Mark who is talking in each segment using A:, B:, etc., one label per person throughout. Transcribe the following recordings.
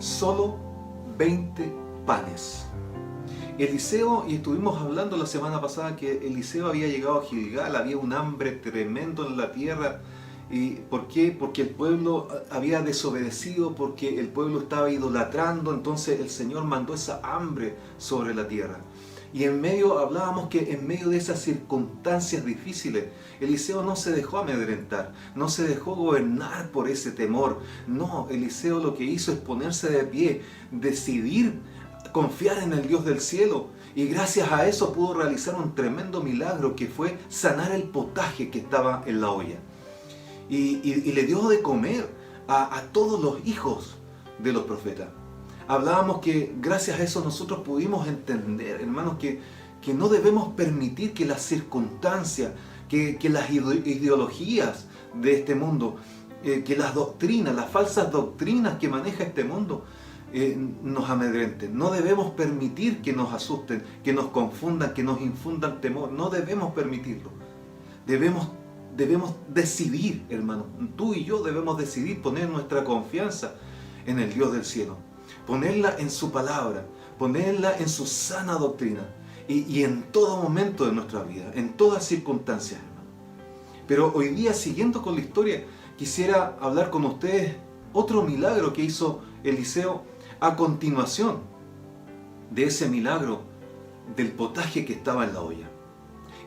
A: solo 20 panes. Eliseo, y estuvimos hablando la semana pasada que Eliseo había llegado a Gilgal, había un hambre tremendo en la tierra. ¿Y por qué? Porque el pueblo había desobedecido, porque el pueblo estaba idolatrando, entonces el Señor mandó esa hambre sobre la tierra. Y hablábamos que en medio de esas circunstancias difíciles, Eliseo no se dejó amedrentar, no se dejó gobernar por ese temor. No, Eliseo lo que hizo es ponerse de pie, decidir confiar en el Dios del cielo. Y gracias a eso pudo realizar un tremendo milagro que fue sanar el potaje que estaba en la olla. Y le dio de comer a todos los hijos de los profetas. Hablábamos que gracias a eso nosotros pudimos entender, hermanos, que no debemos permitir que las circunstancias, que las ideologías de este mundo, que las doctrinas, las falsas doctrinas que maneja este mundo, nos amedrenten. No debemos permitir que nos asusten, que nos confundan, que nos infundan temor. No debemos permitirlo. Debemos decidir, hermano. Tú y yo debemos decidir poner nuestra confianza en el Dios del cielo. Ponerla en su palabra, ponerla en su sana doctrina y en todo momento de nuestra vida, en todas circunstancias, hermano. Pero hoy día, siguiendo con la historia, quisiera hablar con ustedes otro milagro que hizo Eliseo a continuación de ese milagro del potaje que estaba en la olla.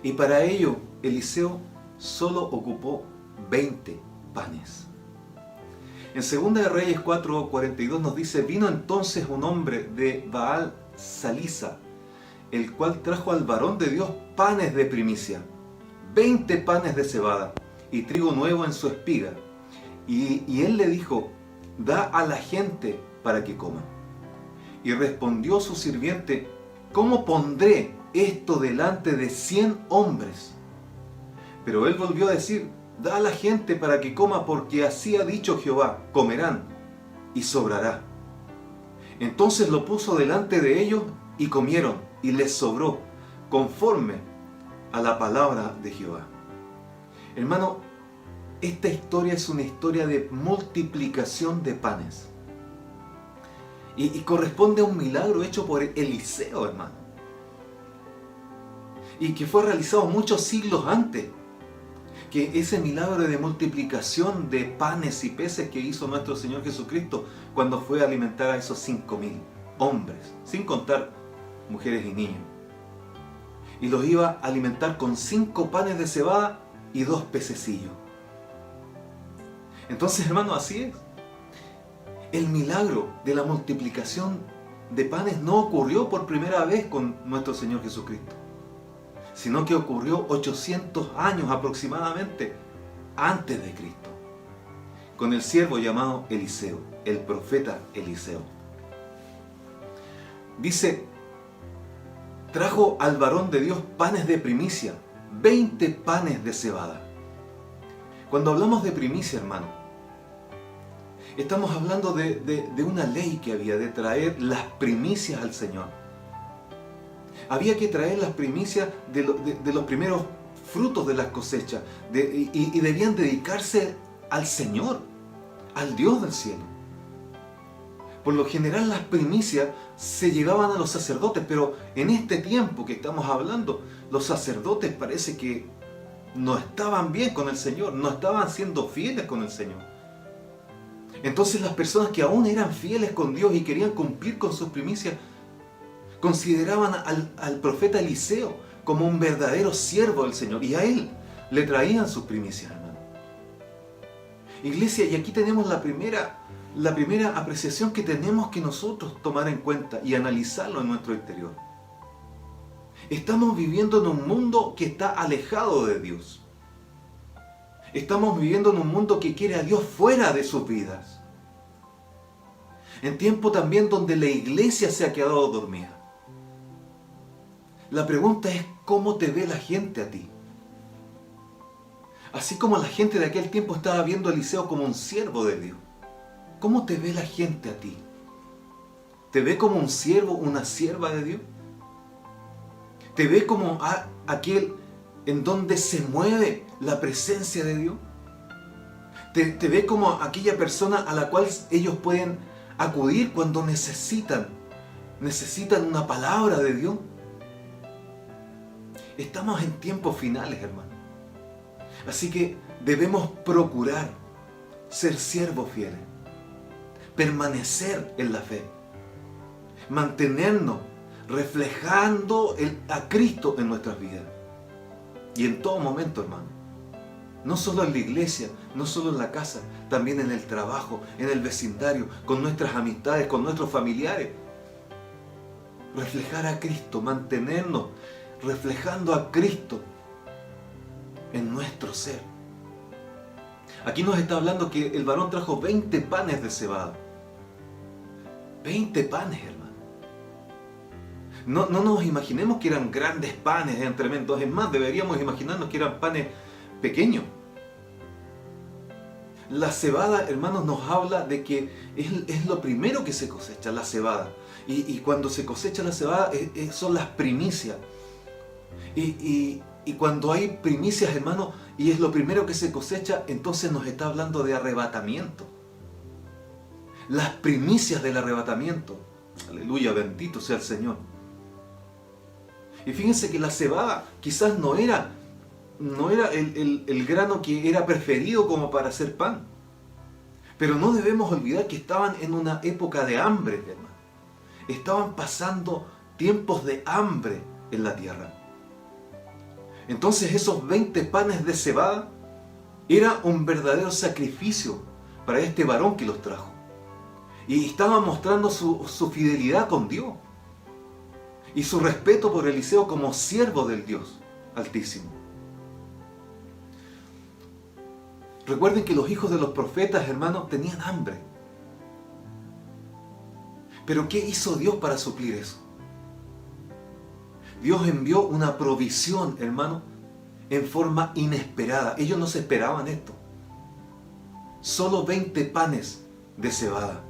A: Y para ello, Eliseo solo ocupó 20 panes. En 2 de Reyes 4:42 nos dice: vino entonces un hombre de Baal Salisa, el cual trajo al varón de Dios panes de primicia, 20 panes de cebada y trigo nuevo en su espiga. Y él le dijo: da a la gente para que coma. Y respondió su sirviente: ¿cómo pondré esto delante de 100 hombres? Pero él volvió a decir: da a la gente para que coma, porque así ha dicho Jehová, comerán y sobrará. Entonces lo puso delante de ellos y comieron, y les sobró, conforme a la palabra de Jehová. Hermano, esta historia es una historia de multiplicación de panes. Y corresponde a un milagro hecho por Eliseo, hermano. Y que fue realizado muchos siglos antes. Que ese milagro de multiplicación de panes y peces que hizo nuestro Señor Jesucristo cuando fue a alimentar a esos 5.000 hombres, sin contar mujeres y niños. Y los iba a alimentar con 5 panes de cebada y 2 pececillos. Entonces, hermano, así es. El milagro de la multiplicación de panes no ocurrió por primera vez con nuestro Señor Jesucristo, sino que ocurrió 800 años aproximadamente antes de Cristo, con el siervo llamado Eliseo, el profeta Eliseo. Dice: trajo al varón de Dios panes de primicia, 20 panes de cebada. Cuando hablamos de primicia, hermano, estamos hablando de una ley que había de traer las primicias al Señor. Había que traer las primicias de los primeros frutos de las cosechas y debían dedicarse al Señor, al Dios del cielo. Por lo general las primicias se llevaban a los sacerdotes, pero en este tiempo que estamos hablando, los sacerdotes parece que no estaban bien con el Señor, no estaban siendo fieles con el Señor. Entonces las personas que aún eran fieles con Dios y querían cumplir con sus primicias, consideraban al profeta Eliseo como un verdadero siervo del Señor, y a él le traían sus primicias, hermano. Iglesia, y aquí tenemos la primera apreciación que tenemos que nosotros tomar en cuenta y analizarlo en nuestro interior. Estamos viviendo en un mundo que está alejado de Dios. Estamos viviendo en un mundo que quiere a Dios fuera de sus vidas. En tiempo también donde la iglesia se ha quedado dormida. La pregunta es: ¿cómo te ve la gente a ti? Así como la gente de aquel tiempo estaba viendo a Eliseo como un siervo de Dios, ¿cómo te ve la gente a ti? ¿Te ve como un siervo, una sierva de Dios? ¿Te ve como aquel en donde se mueve la presencia de Dios? ¿Te ve como aquella persona a la cual ellos pueden acudir cuando necesitan una palabra de Dios. Estamos en tiempos finales, hermano. Así que debemos procurar ser siervos fieles, permanecer en la fe, mantenernos reflejando a Cristo en nuestras vidas. Y en todo momento, hermano. No solo en la iglesia, no solo en la casa, también en el trabajo, en el vecindario, con nuestras amistades, con nuestros familiares. Reflejar a Cristo, mantenernos reflejando a Cristo en nuestro ser. Aquí nos está hablando que el varón trajo 20 panes de cebada. 20 panes, hermano. No nos imaginemos que eran grandes panes, eran tremendos. Es más, deberíamos imaginarnos que eran panes pequeños. La cebada, hermanos, nos habla de que es lo primero que se cosecha, la cebada. Y cuando se cosecha la cebada son las primicias. Y cuando hay primicias, hermanos, y es lo primero que se cosecha, entonces nos está hablando de arrebatamiento. Las primicias del arrebatamiento. Aleluya, bendito sea el Señor. Y fíjense que la cebada quizás no era el grano que era preferido como para hacer pan. Pero no debemos olvidar que estaban en una época de hambre, hermano. Estaban pasando tiempos de hambre en la tierra. Entonces esos 20 panes de cebada era un verdadero sacrificio para este varón que los trajo. Y estaba mostrando su fidelidad con Dios. Y su respeto por Eliseo como siervo del Dios Altísimo. Recuerden que los hijos de los profetas, hermanos, tenían hambre. Pero ¿qué hizo Dios para suplir eso? Dios envió una provisión, hermano, en forma inesperada. Ellos no se esperaban esto. Solo 20 panes de cebada.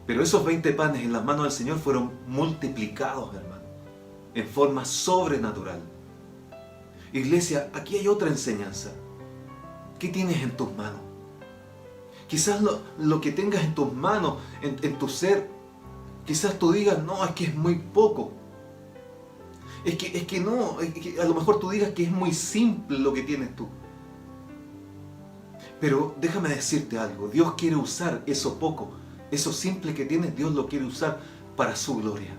A: Pero esos 20 panes en las manos del Señor fueron multiplicados, hermano, en forma sobrenatural. Iglesia, aquí hay otra enseñanza. ¿Qué tienes en tus manos? Quizás lo que tengas en tus manos, en tu ser, quizás tú digas, no, es que es muy poco. Es que a lo mejor tú digas que es muy simple lo que tienes tú. Pero déjame decirte algo, Dios quiere usar eso poco, eso simple que tienes, Dios lo quiere usar para su gloria.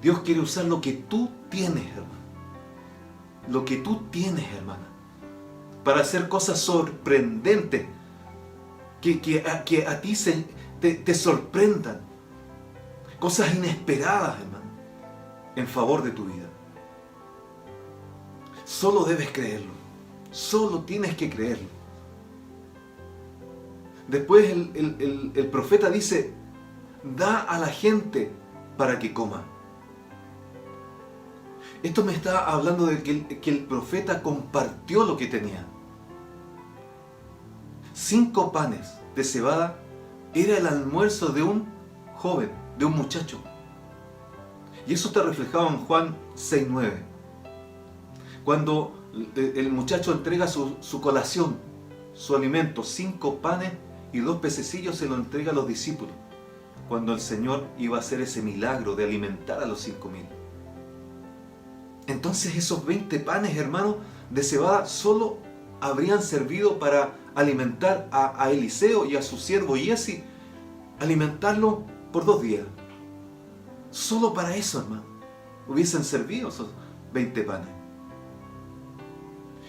A: Dios quiere usar lo que tú tienes, hermano. Lo que tú tienes, hermana. Para hacer cosas sorprendentes. Que a ti te sorprendan. Cosas inesperadas, hermano. En favor de tu vida. Solo debes creerlo. Solo tienes que creerlo. Después el profeta dice, da a la gente para que coma. Esto me está hablando de que el profeta compartió lo que tenía. 5 panes de cebada era el almuerzo de un joven, de un muchacho. Y eso está reflejado en Juan 6:9. Cuando el muchacho entrega su colación, su alimento, 5 panes y 2 pececillos, se lo entrega a los discípulos. Cuando el Señor iba a hacer ese milagro de alimentar a los 5,000. Entonces esos 20 panes, hermanos, de cebada solo habrían servido para alimentar a Eliseo y a su siervo Giezi, alimentarlo por 2 días. Solo para eso, hermano, hubiesen servido esos 20 panes.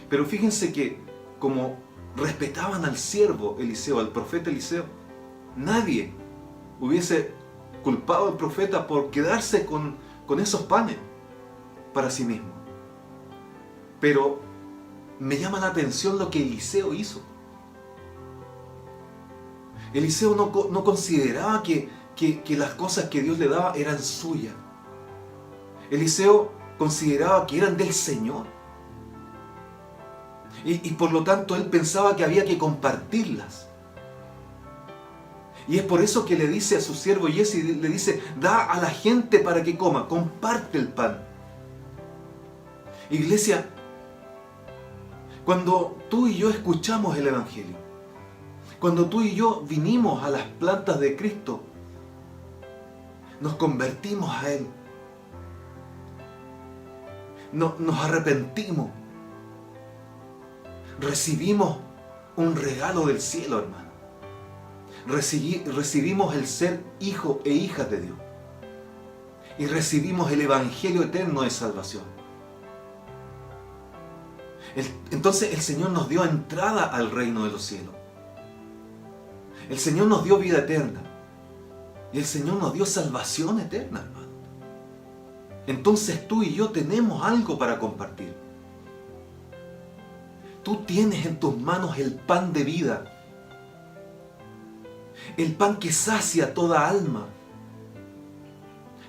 A: Pero fíjense que como respetaban al siervo Eliseo, al profeta Eliseo, nadie hubiese culpado al profeta por quedarse con esos panes para sí mismo. Pero me llama la atención lo que Eliseo hizo. Eliseo no consideraba que las cosas que Dios le daba eran suyas. Eliseo consideraba que eran del Señor. Y por lo tanto él pensaba que había que compartirlas. Y es por eso que le dice a su siervo Giezi, le dice, da a la gente para que coma, comparte el pan. Iglesia, cuando tú y yo escuchamos el Evangelio, Cuando tú y yo vinimos a las plantas de Cristo, nos convertimos a Él. Nos arrepentimos. Recibimos un regalo del cielo, hermano. Recibimos el ser hijo e hija de Dios. Y recibimos el evangelio eterno de salvación. Entonces el Señor nos dio entrada al reino de los cielos. El Señor nos dio vida eterna. Y el Señor nos dio salvación eterna, hermano. Entonces tú y yo tenemos algo para compartir. Tú tienes en tus manos el pan de vida. El pan que sacia toda alma.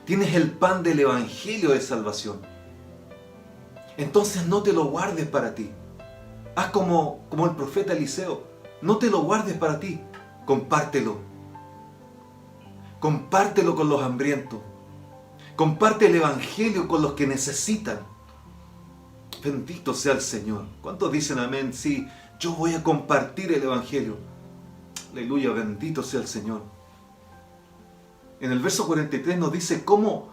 A: Tienes el pan del evangelio de salvación. Entonces no te lo guardes para ti. Haz como el profeta Eliseo. No te lo guardes para ti. Compártelo. Compártelo con los hambrientos. Comparte el evangelio con los que necesitan. Bendito sea el Señor. ¿Cuántos dicen amén? Sí, yo voy a compartir el evangelio. Aleluya, bendito sea el Señor. En el verso 43 nos dice cómo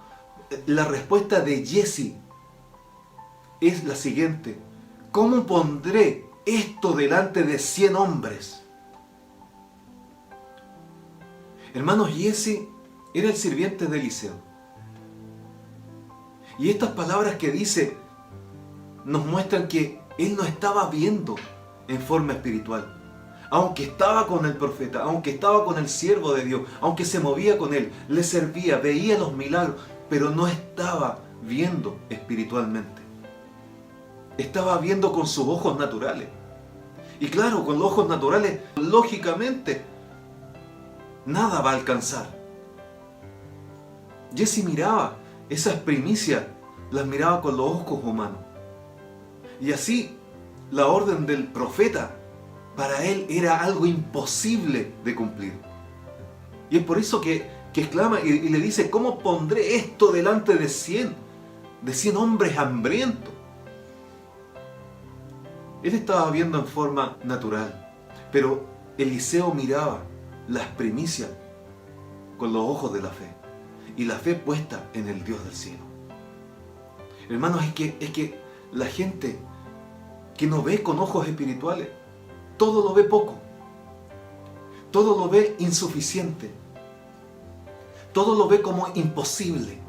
A: la respuesta de Jesse es la siguiente. ¿Cómo pondré esto delante de 100 hombres? Hermanos, Jesse era el sirviente de Eliseo. Y estas palabras que dice nos muestran que él no estaba viendo en forma espiritual. Aunque estaba con el profeta, aunque estaba con el siervo de Dios, aunque se movía con él, le servía, veía los milagros, pero no estaba viendo espiritualmente. Estaba viendo con sus ojos naturales. Y claro, con los ojos naturales, lógicamente, nada va a alcanzar. Jesse miraba esas primicias, las miraba con los ojos humanos. Y así, la orden del profeta, para él era algo imposible de cumplir. Y es por eso que exclama y le dice, ¿cómo pondré esto delante de 100 hombres hambrientos? Él estaba viendo en forma natural, pero Eliseo miraba las primicias con los ojos de la fe, y la fe puesta en el Dios del cielo. Hermanos, es que la gente que no ve con ojos espirituales, todo lo ve poco, todo lo ve insuficiente, todo lo ve como imposible.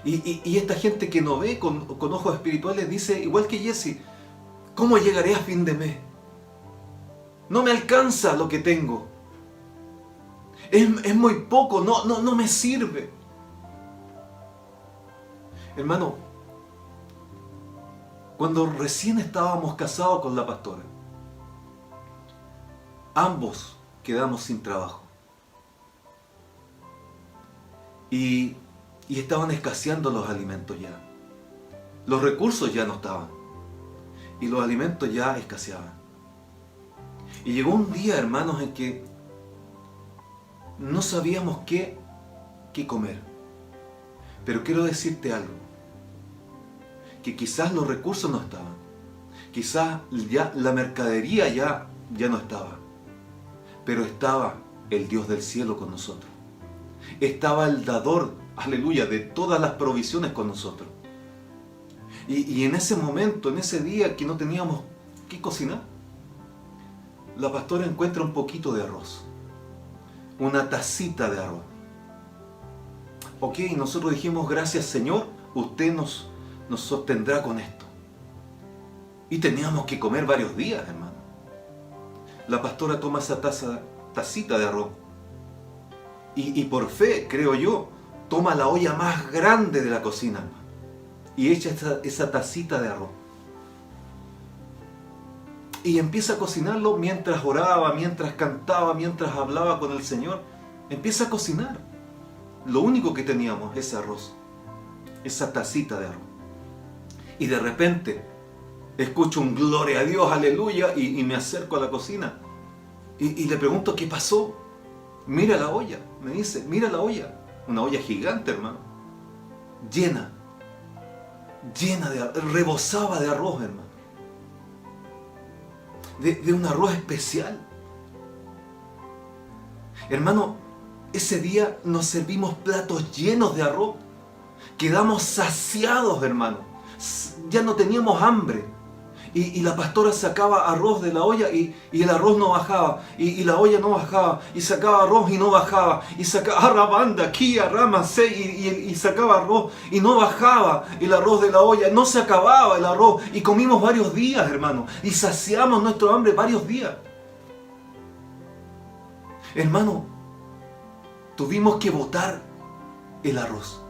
A: Y esta gente que no ve con ojos espirituales dice, igual que Jesse, ¿cómo llegaré a fin de mes? No me alcanza lo que tengo. Es muy poco, no me sirve. Hermano, cuando recién estábamos casados con la pastora, ambos quedamos sin trabajo. Y estaban escaseando los alimentos ya. Los recursos ya no estaban. Y los alimentos ya escaseaban. Y llegó un día, hermanos, en que no sabíamos qué comer. Pero quiero decirte algo. Que quizás los recursos no estaban. Quizás ya la mercadería ya no estaba. Pero estaba el Dios del cielo con nosotros. Estaba el dador, aleluya, de todas las provisiones con nosotros. Y en ese momento, en ese día que no teníamos qué cocinar, la pastora encuentra un poquito de arroz. Una tacita de arroz. Ok, nosotros dijimos, gracias Señor, usted nos sostendrá con esto. Y teníamos que comer varios días, hermano. La pastora toma esa tacita de arroz. Y por fe, creo yo, toma la olla más grande de la cocina, hermano, y echa esa tacita de arroz. Y empieza a cocinarlo mientras oraba, mientras cantaba, mientras hablaba con el Señor. Empieza a cocinar. Lo único que teníamos, ese arroz, esa tacita de arroz. Y de repente escucho un gloria a Dios, aleluya, y me acerco a la cocina. Y le pregunto, ¿qué pasó? Mira la olla, me dice, mira la olla. Una olla gigante, hermano. Llena de arroz, rebosaba de arroz, hermano. de un arroz especial. Hermano, ese día nos servimos platos llenos de arroz. Quedamos saciados, hermano. Ya no teníamos hambre. Y la pastora sacaba arroz de la olla y el arroz no bajaba. Y la olla no bajaba. Y sacaba arroz y no bajaba. Y sacaba arrabanda, kia, rama, y sacaba arroz y no bajaba el arroz de la olla. No se acababa el arroz. Y comimos varios días, hermano. Y saciamos nuestro hambre varios días. Hermano, tuvimos que botar el arroz.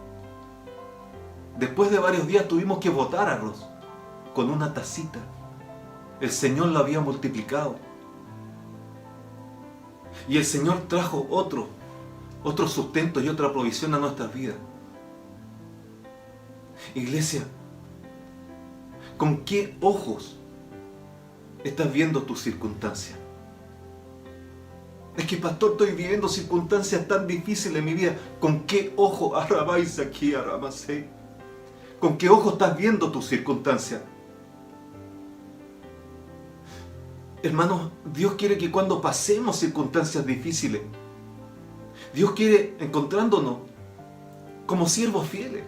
A: Después de varios días tuvimos que botar arroz con una tacita. El Señor lo había multiplicado. Y el Señor trajo otro sustento y otra provisión a nuestras vidas. Iglesia, ¿con qué ojos estás viendo tus circunstancias? Es que, pastor, estoy viviendo circunstancias tan difíciles en mi vida. ¿Con qué ojo arrabáis aquí, arramasé? ¿Con qué ojo estás viendo tus circunstancias? Hermanos, Dios quiere que cuando pasemos circunstancias difíciles, Dios quiere encontrándonos como siervos fieles,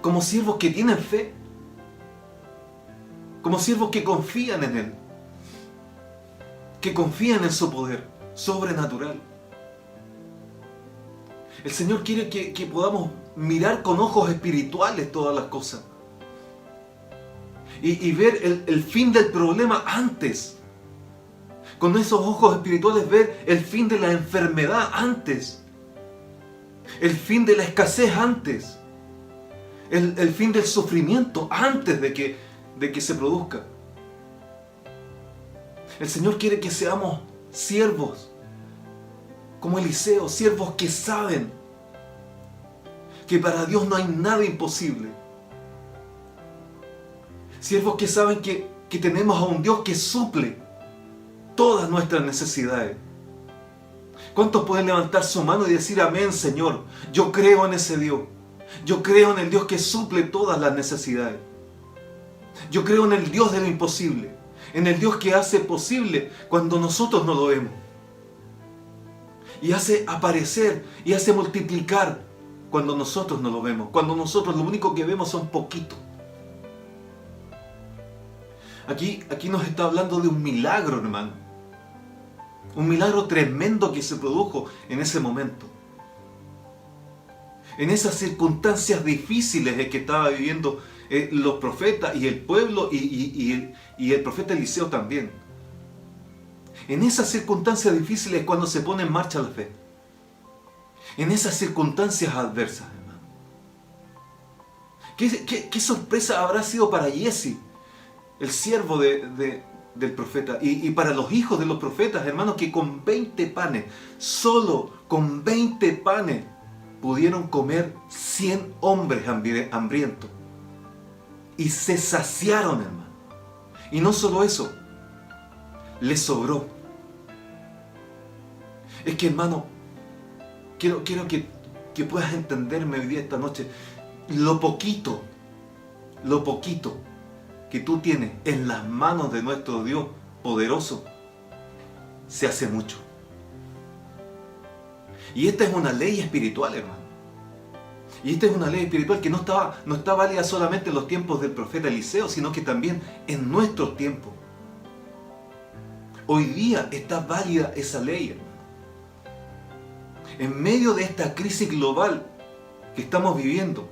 A: como siervos que tienen fe, como siervos que confían en Él, que confían en su poder sobrenatural. El Señor quiere que podamos mirar con ojos espirituales todas las cosas y ver el fin del problema antes. Con esos ojos espirituales ver el fin de la enfermedad antes, el fin de la escasez antes, el fin del sufrimiento antes de que se produzca. El Señor quiere que seamos siervos como Eliseo, siervos que saben que para Dios no hay nada imposible. Siervos que saben que tenemos a un Dios que suple todas nuestras necesidades. ¿Cuántos pueden levantar su mano y decir amén, Señor? Yo creo en ese Dios. Yo creo en el Dios que suple todas las necesidades. Yo creo en el Dios de lo imposible. En el Dios que hace posible cuando nosotros no lo vemos. Y hace aparecer y hace multiplicar cuando nosotros no lo vemos. Cuando nosotros lo único que vemos son poquitos. Aquí nos está hablando de un milagro, hermano. Un milagro tremendo que se produjo en ese momento. En esas circunstancias difíciles que estaba viviendo los profetas y el pueblo y el profeta Eliseo también. En esas circunstancias difíciles es cuando se pone en marcha la fe. En esas circunstancias adversas, hermano. ¿Qué sorpresa habrá sido para Giezi, el siervo del profeta, y para los hijos de los profetas, hermanos, que con 20 panes, solo con 20 panes, pudieron comer 100 hombres hambrientos. Y se saciaron, hermano. Y no solo eso, les sobró. Es que, hermano, quiero que puedas entenderme hoy día, esta noche, lo poquito que tú tienes en las manos de nuestro Dios poderoso, se hace mucho. Y esta es una ley espiritual, hermano. Y esta es una ley espiritual que no está válida solamente en los tiempos del profeta Eliseo, sino que también en nuestros tiempos. Hoy día está válida esa ley, hermano. En medio de esta crisis global que estamos viviendo,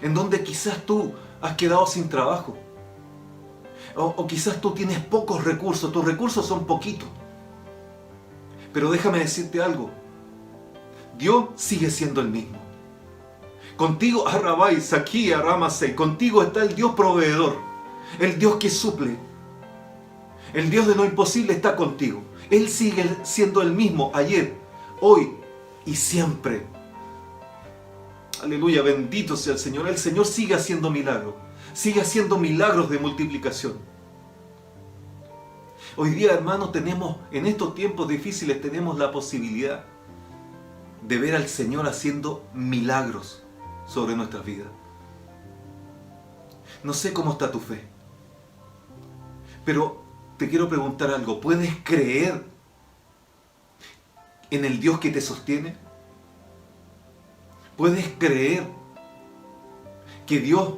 A: en donde quizás tú has quedado sin trabajo, o quizás tú tienes pocos recursos, tus recursos son poquitos. Pero déjame decirte algo, Dios sigue siendo el mismo. Contigo, Arrabai, Saquí, Arramasei, contigo está el Dios proveedor, el Dios que suple. El Dios de lo imposible está contigo. Él sigue siendo el mismo ayer, hoy y siempre. Aleluya, bendito sea el Señor. El Señor sigue haciendo milagros. Sigue haciendo milagros de multiplicación. Hoy día, hermanos, en estos tiempos difíciles, tenemos la posibilidad de ver al Señor haciendo milagros sobre nuestras vidas. No sé cómo está tu fe. Pero te quiero preguntar algo, ¿puedes creer en el Dios que te sostiene? ¿Puedes creer que Dios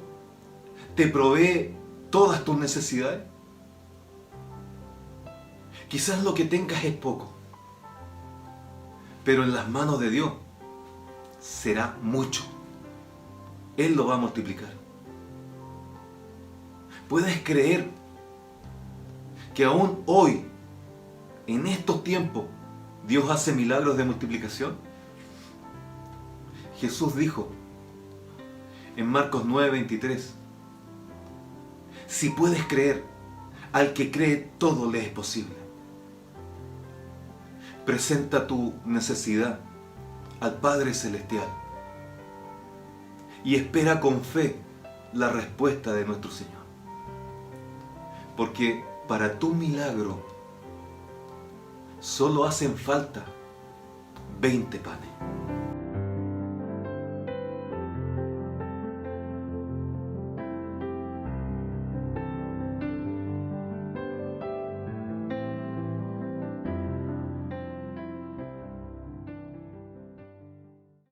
A: te provee todas tus necesidades? Quizás lo que tengas es poco, pero en las manos de Dios será mucho. Él lo va a multiplicar. ¿Puedes creer que aún hoy, en estos tiempos, Dios hace milagros de multiplicación? Jesús dijo en Marcos 9:23, si puedes creer, al que cree todo le es posible. Presenta tu necesidad al Padre Celestial y espera con fe la respuesta de nuestro Señor. Porque para tu milagro solo hacen falta 20 panes.